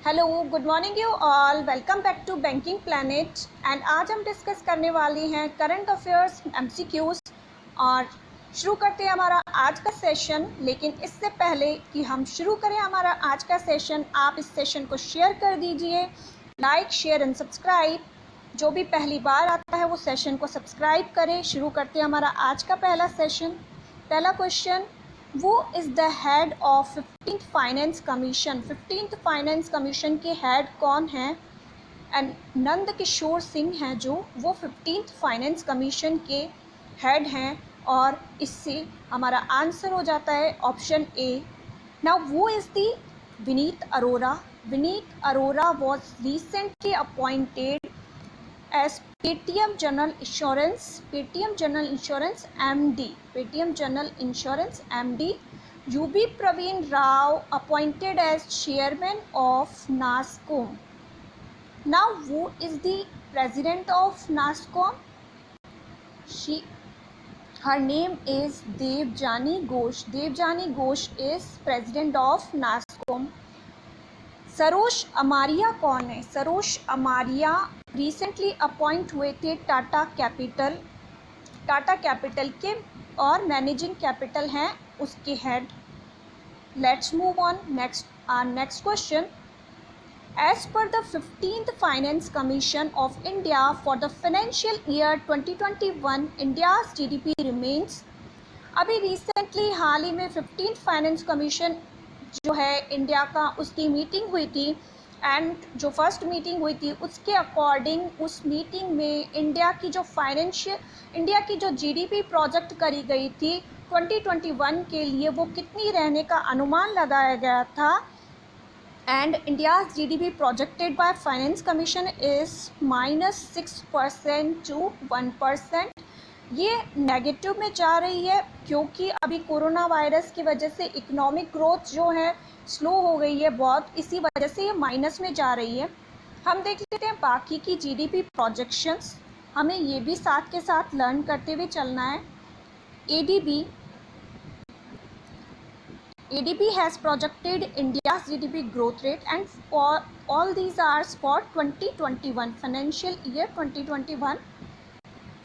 Hello, good morning you all. Welcome back to banking planet. And आज हम discuss करने वाले हैं करंट अफेयर्स एमसीक्यूज। और शुरू करते हैं हमारा आज का सेशन। लेकिन इससे पहले कि हम शुरू करें हमारा आज का सेशन, आप इस सेशन को शेयर कर दीजिए, लाइक शेयर एंड सब्सक्राइब। जो भी पहली बार आता है वो सेशन को सब्सक्राइब करें। शुरू करते हैं हमारा आज का पहला सेशन। पहला क्वेश्चन, वो is the head of 15th finance commission. 15th finance commission के हेड कौन हैं? एंड नंद किशोर सिंह हैं जो वो 15th फाइनेंस कमीशन के हेड हैं। और इससे हमारा आंसर हो जाता है ऑप्शन ए। नाउ वो is the Vineet Arora. Vineet Arora was recently appointed as Paytm General Insurance MD, Paytm General Insurance MD. UB Praveen Rao appointed as chairman of NASSCOM. Now who is the president of NASSCOM? Her name is Devjani Ghosh. Devjani Ghosh is president of NASSCOM. Saroj Amaria कौन है? Saroj अमारिया recently appoint हुए थे Tata capital के और managing capital हैं उसके head. Let's move on next question. As per the 15th finance commission of India for the financial year 2021 India's GDP remains. अभी recently हाल ही में 15th फाइनेंस कमीशन जो है इंडिया का, उसकी मीटिंग हुई थी। एंड जो फर्स्ट मीटिंग हुई थी उसके अकॉर्डिंग उस मीटिंग में इंडिया की जो जीडीपी प्रोजेक्ट करी गई थी 2021 के लिए, वो कितनी रहने का अनुमान लगाया गया था। And India's GDP projected by finance commission is -6% to 1%। ये नेगेटिव में जा रही है क्योंकि अभी कोरोना वायरस की वजह से इकोनॉमिक ग्रोथ जो है स्लो हो गई है बहुत, इसी वजह से ये माइनस में जा रही है। हम देख लेते हैं बाकी की जीडीपी प्रोजेक्शंस। हमें ये भी साथ के साथ लर्न करते हुए चलना है। ADB has projected India's GDP growth rate, and for all these are for 2021 financial year 2021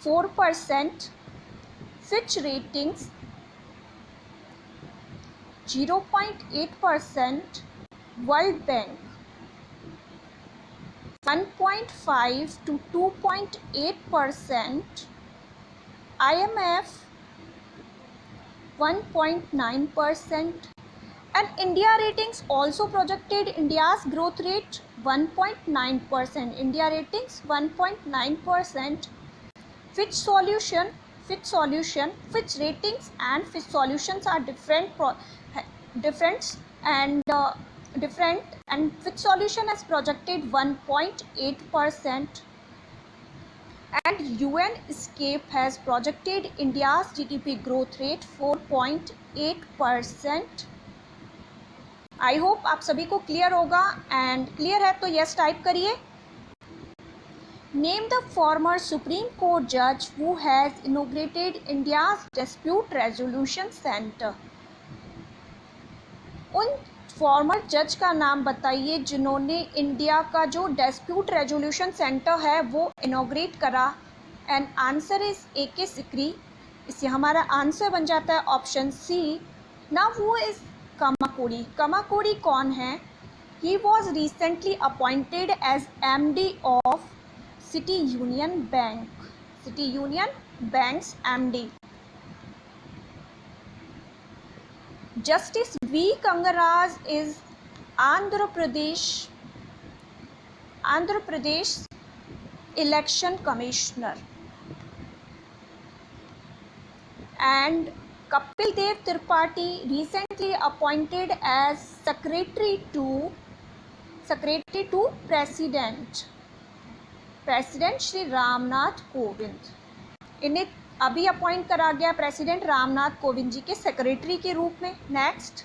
4%, Fitch ratings 0.8%, World Bank 1.5 to 2.8%, IMF 1.9%, and India ratings also projected India's growth rate 1.9%. India ratings 1.9%. Fitch ratings and Fitch solutions are different, and Fitch solution has projected 1.8%. and UNESCAPE has projected India's GDP growth rate 4.8%. I hope आप सभी को clear होगा। And clear है तो yes type करिए। Name the former supreme court जज who has inaugurated India's dispute resolution centre. उन former जज का नाम बताइए जिन्होंने इंडिया का जो डिस्प्यूट रेजोल्यूशन सेंटर है वो इनॉग्रेट करा। And answer is AK Sikri. इससे हमारा आंसर बन जाता है option C. Now who is Kamakodi. Kamakodi कौन है? He was recently appointed as MD of City Union banks MD। Justice V. Kangaraj is Andhra Pradesh Election Commissioner. And Kapil Dev Tripathi recently appointed as Secretary to President Shri Ramnath Kovind. इन्हें अभी appoint करा गया president Ramnath Kovind ji के secretary के रूप में। Next,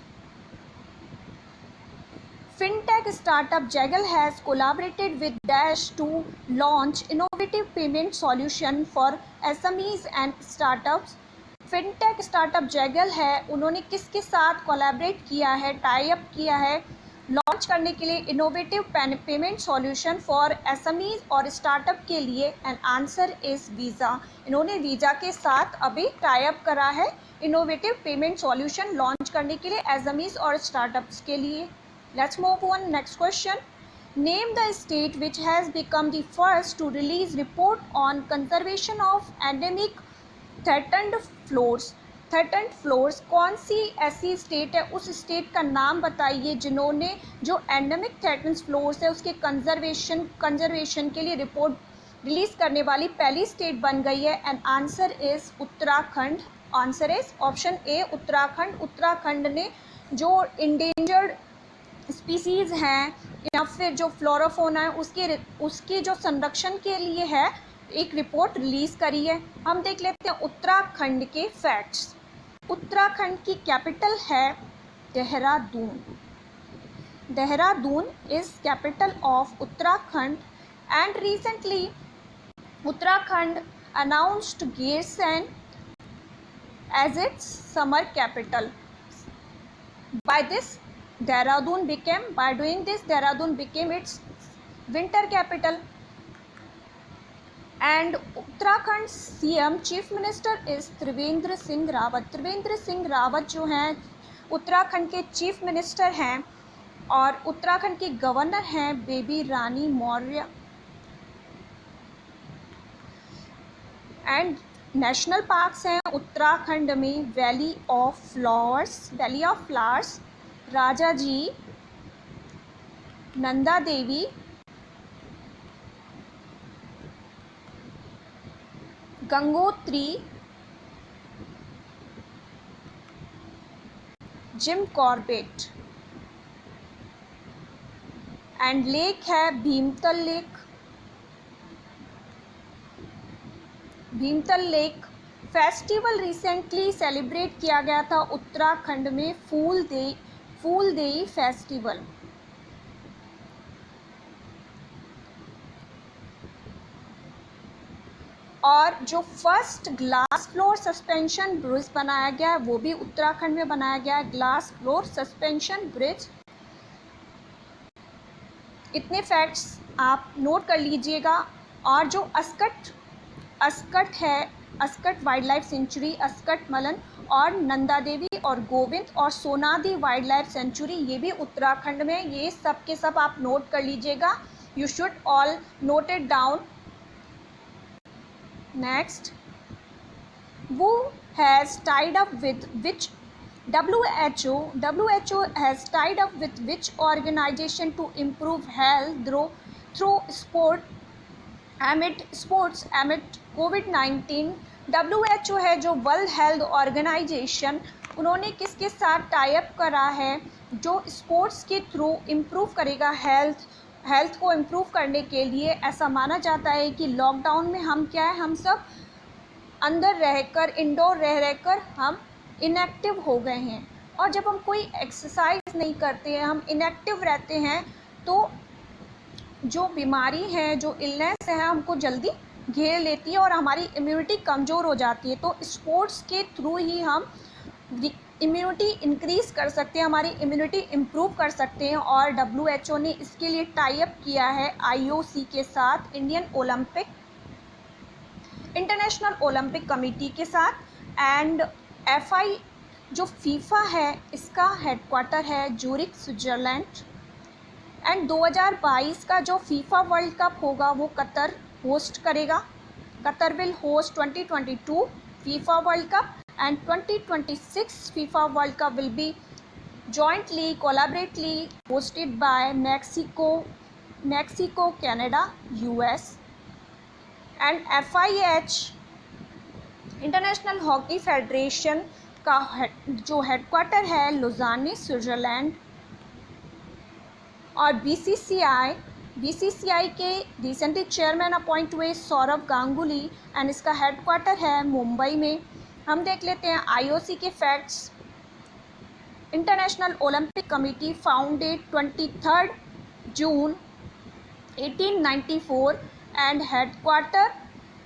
fintech startup Zaggle has collaborated with Dash to launch innovative payment solution for SMEs and startups. Fintech startup Zaggle है, उन्होंने किसके साथ कोलैबोरेट किया है, टाई अप किया है लॉन्च करने के लिए innovative payment solution for SMEs और स्टार्टअप के लिए, एंड आंसर इज वीज़ा। इन्होंने वीज़ा के साथ अभी टाई अप करा है इनोवेटिव पेमेंट सॉल्यूशन लॉन्च करने के लिए एसएमईज और स्टार्टअप्स के लिए। Let's move on next question. Name the state which has become the first to release report on conservation of endemic threatened floors। Threatened floors कौन सी ऐसी स्टेट है, उस स्टेट का नाम बताइए जिन्होंने जो एंडेमिक थ्रेटेंड फ्लोर्स है उसके कंजर्वेशन के लिए रिपोर्ट रिलीज करने वाली पहली स्टेट बन गई है, and answer is Uttarakhand. Answer is option A Uttarakhand. Uttarakhand ने जो इंडेंजर्ड स्पीसीज़ हैं या फिर जो फ्लोराफोना है उसके जो संरक्षण के लिए है एक रिपोर्ट रिलीज़ करी है। हम देख लेते हैं उत्तराखंड के फैक्ट्स। उत्तराखंड की कैपिटल है Dehradun. Dehradun is capital of Uttarakhand, and recently Uttarakhand announced Gairsain as its summer capital. By doing this, Dehradun became its winter capital. And Uttarakhand CM Chief Minister is Trivendra Singh Rawat. Trivendra Singh Rawat जो हैं उत्तराखंड के चीफ मिनिस्टर हैं, और उत्तराखंड के गवर्नर हैं Baby Rani Maurya. And national parks हैं उत्तराखंड में valley of flowers, Rajaji, Nanda Devi, Gangotri, Jim Corbett, and lake है Bhimtal lake. Bhimtal lake festival recently celebrate किया गया था उत्तराखंड में, फूलदेई फेस्टिवल। और जो first glass floor suspension bridge बनाया गया है वो भी उत्तराखंड में बनाया गया है, ग्लास फ्लोर सस्पेंशन ब्रिज। इतने फैक्ट्स आप नोट कर लीजिएगा। और जो अस्कट है, ascot wild life sanctuary, ascot Malan और नंदा देवी और गोविंद और सोनादी वाइल्ड लाइफ सेंचुरी, ये भी उत्तराखंड में। ये सब के सब आप नोट कर लीजिएगा। You should all note it down. Next, who has tied up with which WHO has tied up with which organization to improve health through sports amid COVID-19। WHO है जो वर्ल्ड हेल्थ ऑर्गेनाइजेशन, उन्होंने किसके साथ tie up करा है जो sports के through improve करेगा हेल्थ को इम्प्रूव करने के लिए। ऐसा माना जाता है कि लॉकडाउन में हम क्या है, हम सब अंदर रहकर, इंडोर रहकर हम इनएक्टिव हो गए हैं, और जब हम कोई एक्सरसाइज नहीं करते हैं, हम इनएक्टिव रहते हैं, तो जो बीमारी है, जो इलनेस है, हमको जल्दी घेर लेती है और हमारी इम्यूनिटी कमज़ोर हो जाती है। तो स्पोर्ट्स के थ्रू ही हम इम्यूनिटी इंक्रीज़ कर सकते हैं, हमारी इम्यूनिटी इम्प्रूव कर सकते हैं। और WHO ने इसके लिए टाई अप किया है IOC के साथ, इंटरनेशनल ओलंपिक कमेटी के साथ। एंड FI जो फीफा है इसका हेडक्वार्टर है जूरिक, स्विट्ज़रलैंड। एंड 2022 का जो फीफा वर्ल्ड कप होगा वो कतर होस्ट करेगा। Qatar will host 2022 FIFA world cup, and 2026 FIFA World Cup will be collaboratively hosted by Mexico, Canada, US। and FIH international hockey federation का जो headquarter है Lausanne, Switzerland. और BCCI के recently chairman appoint हुए Sourav Ganguly, and इसका headquarter है मुंबई में। हम देख लेते हैं IOC के facts. International Olympic committee founded 23 June 1894 and headquarter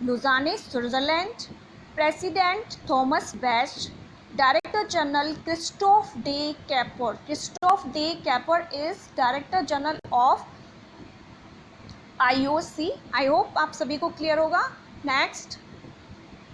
Lausanne, Switzerland. President Thomas Bach, Director General Christoph de Kapor. Christoph de Kapor is Director General of IOC. I hope आप सभी को क्लियर होगा. Next,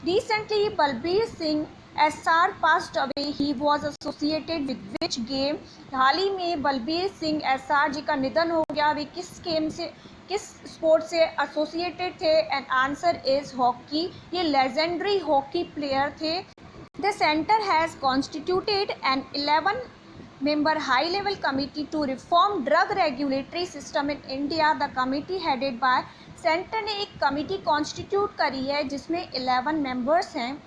recently Balbir Singh SR passed away. He was associated with which game? हाल ही में Balbir Singh SR जी का निधन हो गया. वे किस गेम से, किस स्पोर्ट से एसोसिएटेड थे? And answer is hockey. ये लेजेंडरी हॉकी प्लेयर थे. The center has constituted an 11-member high-level committee to reform drug regulatory system in India. The committee headed by centre ने एक कमिटी कॉन्स्टिट्यूट करी है जिसमें 11 members हैं,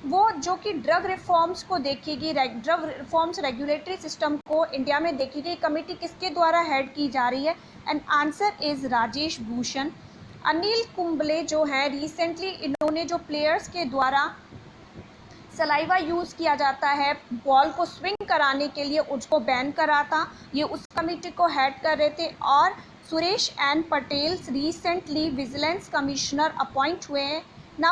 वो जो कि ड्रग रिफॉर्म्स को देखेगी, ड्रग रिफॉर्म्स रेगुलेटरी सिस्टम को इंडिया में देखेगी. कमिटी किसके द्वारा हेड की जा रही है? And answer is Rajesh Bhushan. Anil Kumble जो है, रिसेंटली इन्होंने जो प्लेयर्स के द्वारा सलाइवा यूज़ किया जाता है बॉल को स्विंग कराने के लिए, उसको बैन करा था, ये उस कमेटी को हेड कर रहे थे. और Suresh N Patel recently vigilance commissioner appoint हुए हैं. ना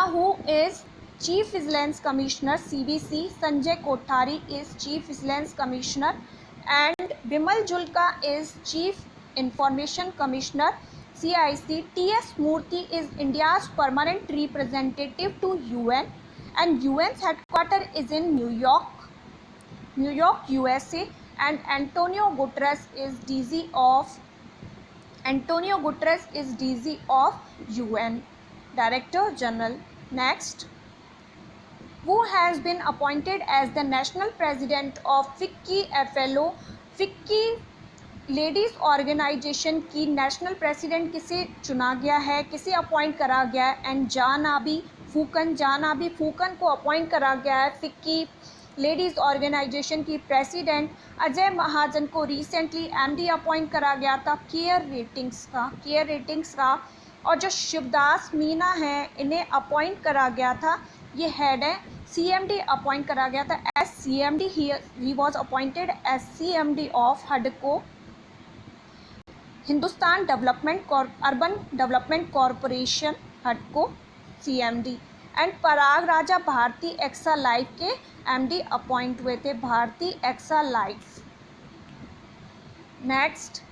who is chief vigilance commissioner CVC? Sanjay Kothari is chief vigilance commissioner and Vimal Julka is chief information commissioner CIC. T.S. Murthy is India's permanent representative to UN and UN's headquarters is in New York, USA. And Antonio Guterres is DG of UN, Director General. Next, who has been appointed as the national president of FICCI FLO? FICCI ladies organisation की national president किसे चुना गया है, किसे appoint करा गया है? And जान आबी फूकन को अपॉइंट करा गया है फिक्की लेडीज़ ऑर्गेनाइजेशन की प्रेसिडेंट. अजय महाजन को रिसेंटली MD अपॉइंट करा गया था केयर रेटिंग्स का. और जो शिवदास मीना हैं, इन्हें अपॉइंट करा गया था, ये हेड है, CMD अपॉइंट करा गया था as CMD. He was appointed as CMD of HUDCO, Hindustan urban development corporation, HUDCO CMD. And Parag Raja Bharti AXA life के MD अपॉइंट हुए थे, Bharti AXA life. Next,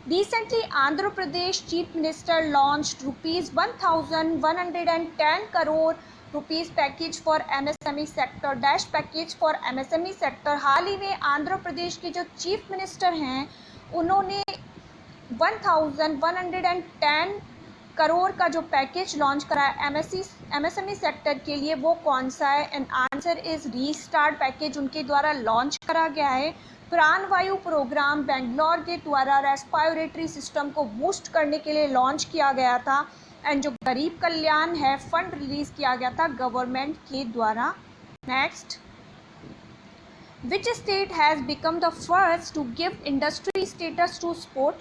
recently Andhra Pradesh Chief Minister launched ₹1,110 crore package for MSME sector, dash package for MSME sector. हाल ही में आंध्र प्रदेश के जो chief minister हैं, उन्होंने 1,110 करोड़ का जो पैकेज लॉन्च करा है MSME सेक्टर के लिए, वो कौन सा है? And answer is restart package उनके द्वारा लॉन्च करा गया है. प्राणवायु प्रोग्राम बेंगलोर के द्वारा रेस्पिरेटरी सिस्टम को बूस्ट करने के लिए लॉन्च किया गया था. एंड जो गरीब कल्याण है फंड रिलीज किया गया था गवर्नमेंट के द्वारा. Next, which state has become the first to give industry status to sport?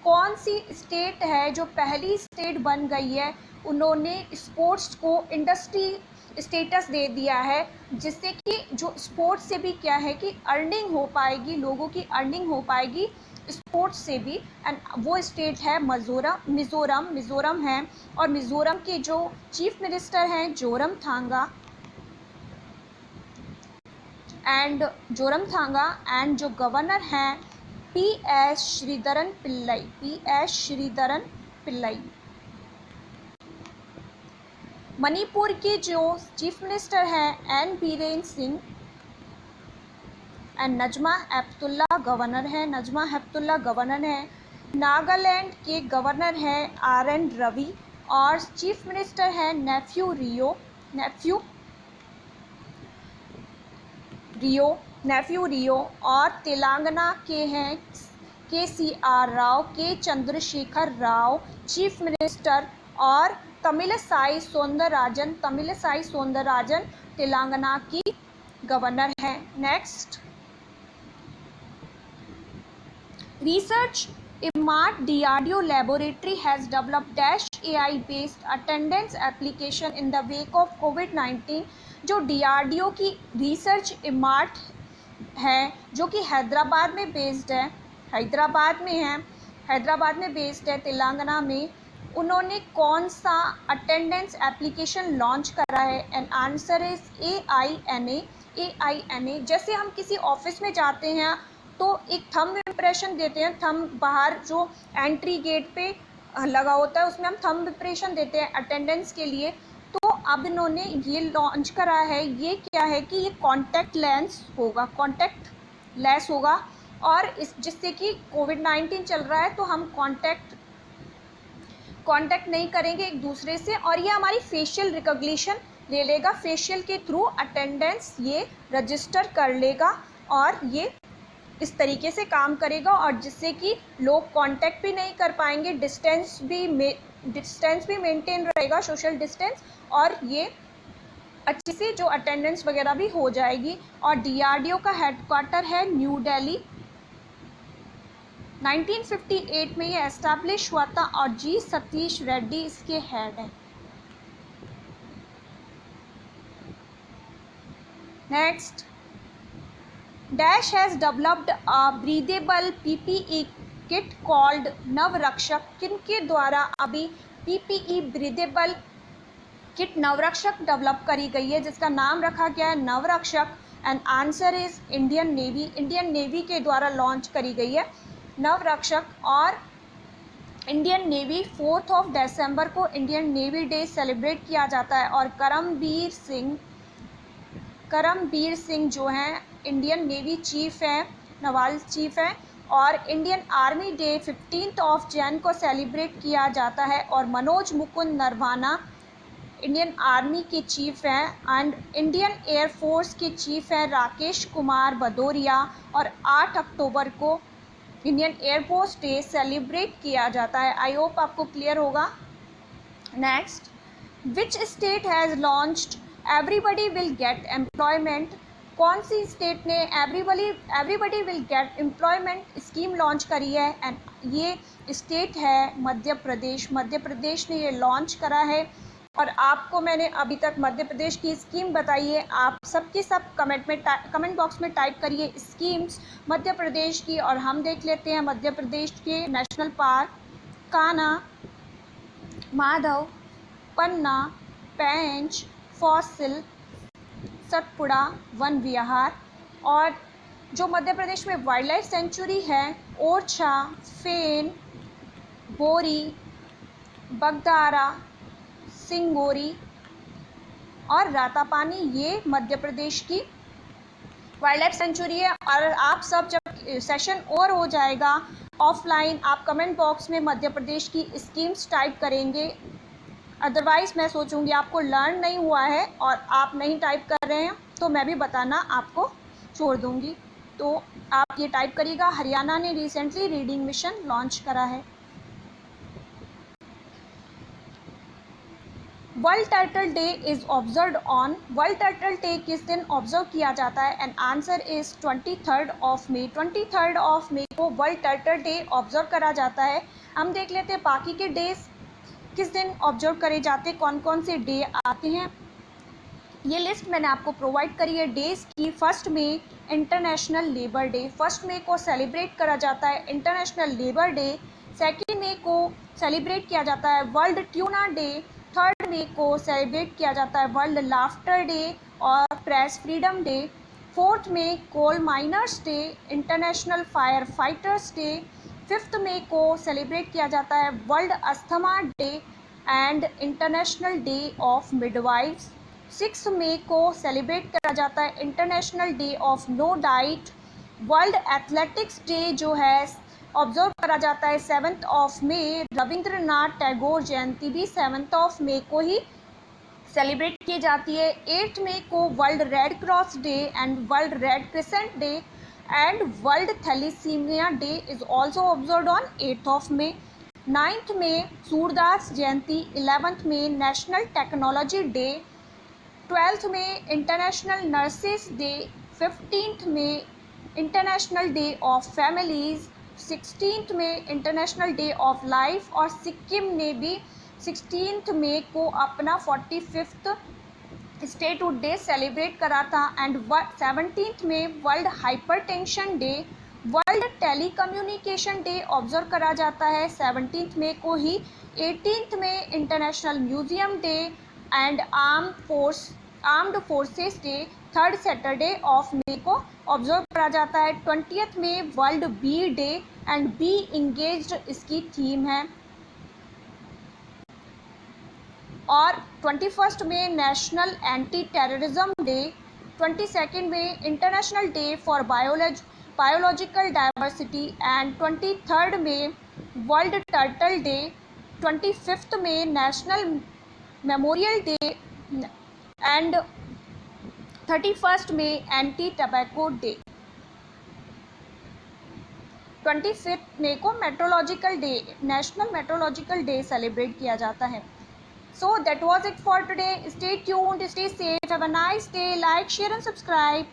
कौन सी स्टेट है जो पहली स्टेट बन गई है, उन्होंने स्पोर्ट्स को इंडस्ट्री स्टेटस दे दिया है, जिससे कि जो स्पोर्ट्स से भी क्या है कि अर्निंग हो पाएगी, लोगों की अर्निंग हो पाएगी स्पोर्ट्स से भी. एंड वो स्टेट है मिज़ोरम है. और मिज़ोरम के जो चीफ मिनिस्टर हैं जोरमथांगा एंड जो गवर्नर हैं PS श्रीधरन पिल्लई. मणिपुर के जो चीफ मिनिस्टर हैं N Biren Singh and Najma Heptulla governor हैं. नागालैंड के गवर्नर हैं RN रवि और चीफ मिनिस्टर हैं नेफ्यू रियो. और तेलंगाना के हैं KCR राव, के चंद्रशेखर राव चीफ मिनिस्टर. और तमिलसाई सौंदरराजन तेलंगाना की गवर्नर हैं. Next, research Imarat DRDO laboratory has developed dash AI based attendance application in the wake of COVID-19. जो DRDO की रिसर्च इमार्ट है जो कि हैदराबाद में बेस्ड है तेलंगाना में, उन्होंने कौन सा अटेंडेंस एप्लीकेशन लॉन्च करा है? And answer is AINA। AINA, जैसे हम किसी ऑफिस में जाते हैं तो एक थंब इम्प्रेशन देते हैं, थंब बाहर जो एंट्री गेट पे लगा होता है उसमें हम थंब इम्प्रेशन देते हैं अटेंडेंस के लिए। तो अब इन्होंने ये लॉन्च करा है, ये क्या है कि ये कॉन्टैक्ट लेंस होगा, कॉन्टैक्ट लेस होगा, और इस जिससे कि कोविड-19 चल रहा है तो हम कांटेक्ट नहीं करेंगे एक दूसरे से, और ये हमारी फेशियल रिकॉग्निशन ले लेगा, फेशियल के थ्रू अटेंडेंस ये रजिस्टर कर लेगा और ये इस तरीके से काम करेगा, और जिससे कि लोग कांटेक्ट भी नहीं कर पाएंगे, डिस्टेंस भी मेंटेन रहेगा, सोशल डिस्टेंस, और ये अच्छे से जो अटेंडेंस वगैरह भी हो जाएगी। और DRDO का हेडक्वार्टर है न्यू दिल्ली। 1958 में ये एस्टैब्लिश हुआ था और G सतीश रेड्डी इसके हेड हैं। Next, dash has developed a breathable PPE kit called Navrakshak. किनके द्वारा अभी PPE breathable kit Navrakshak develop करी गई है, जिसका नाम रखा गया है Navrakshak? And answer is Indian navy. Indian navy के द्वारा लॉन्च करी गई है नवरक्षक। और इंडियन नेवी 4 दिसंबर को इंडियन नेवी डे सेलिब्रेट किया जाता है, और करमबीर सिंह जो हैं इंडियन नेवी चीफ हैं, नवाल चीफ हैं। और इंडियन आर्मी डे 15 जनवरी को सेलिब्रेट किया जाता है, और मनोज मुकुंद नरवाना इंडियन आर्मी के चीफ हैं, एंड इंडियन एयरफोर्स के चीफ हैं राकेश कुमार भदौरिया। और 8 अक्टूबर को इंडियन एयरफोर्स डे सेलिब्रेट किया जाता है। आई होप आपको क्लियर होगा। Next, which state has launched everybody will get employment? कौन सी स्टेट ने everybody will get employment scheme launch करी है? एंड ये स्टेट है मध्य प्रदेश। मध्य प्रदेश ने ये लॉन्च करा है, और आपको मैंने अभी तक मध्य प्रदेश की स्कीम बताई है। आप सबके सब कमेंट बॉक्स में टाइप करिए स्कीम्स मध्य प्रदेश की, और हम देख लेते हैं मध्य प्रदेश के नेशनल पार्क कान्हा, माधव, पन्ना, पेंच, फॉसिल, सतपुड़ा, वन विहार। और जो मध्य प्रदेश में वाइल्ड लाइफ सेंचुरी है ओरछा, फेन, बोरी, बगदारा, सिंगोरी और रातापानी, ये मध्य प्रदेश की वाइल्ड लाइफ सेंचुरी है। और आप सब जब सेशन और हो जाएगा ऑफलाइन, आप कमेंट बॉक्स में मध्य प्रदेश की स्कीम्स टाइप करेंगे। अदरवाइज़ मैं सोचूंगी आपको लर्न नहीं हुआ है और आप नहीं टाइप कर रहे हैं तो मैं भी बताना आपको छोड़ दूंगी। तो आप ये टाइप करिएगा। हरियाणा ने रिसेंटली रीडिंग मिशन लॉन्च करा है। World turtle day is observed on. World turtle day किस दिन ऑब्जर्व किया जाता है? एंड आंसर इज़ 23 मई। 23 मई को वर्ल्ड टर्टल डे ऑब्जर्व करा जाता है। हम देख लेते हैं बाकी के डेज किस दिन ऑब्जर्व करे जाते, कौन कौन से डे आते हैं। ये लिस्ट मैंने आपको प्रोवाइड करी है डेज़ की। 1 मई इंटरनेशनल लेबर डे, 1 मई को सेलिब्रेट करा जाता है इंटरनेशनल लेबर डे। 2 मई को सेलिब्रेट किया जाता है वर्ल्ड ट्यूना डे। 3 मई को सेलिब्रेट किया जाता है वर्ल्ड लाफ्टर डे और प्रेस फ्रीडम डे। 4 मई coal miners day, international fire fighters day. 5 मई को सेलिब्रेट किया जाता है world asthma day and international day of midwives. 6 मई को सेलिब्रेट करा जाता है international day of no diet. World athletics day जो है ऑब्जर्व करा जाता है 7 मई। रविंद्रनाथ टैगोर जयंती भी 7 मई को ही सेलिब्रेट की जाती है। 8 मई को world Red Cross day and world red crescent day and world thalassemia day is also observed on 8 मई। 9 मई सूरदास जयंती। 11 मई नेशनल टेक्नोलॉजी डे। 12 मई इंटरनेशनल नर्सेस डे। 15 मई इंटरनेशनल डे ऑफ फैमिलीज़। 16 मई इंटरनेशनल डे ऑफ लाइफ। और सिक्किम ने भी 16 मई को अपना 45th स्टेटहुड डे सेलिब्रेट करा था। एंड 17 मई world hypertension day. World telecommunication day observe करा जाता है 17 मई को ही। 18th में international museum day and armed forces day 3rd Saturday of May को ऑब्जर्व करा जाता है। 20th में world bee day and bee engaged इसकी थीम है। और 21st में national anti terrorism day, 22nd में international day for biological diversity and 23rd में वर्ल्ड टर्टल डे, 25th में national memorial day and 31st में anti tobacco day. 25th May को metrological day, national metrological day celebrate किया जाता है। So that was it for today. Stay tuned, stay safe, have a nice day, like, share and subscribe.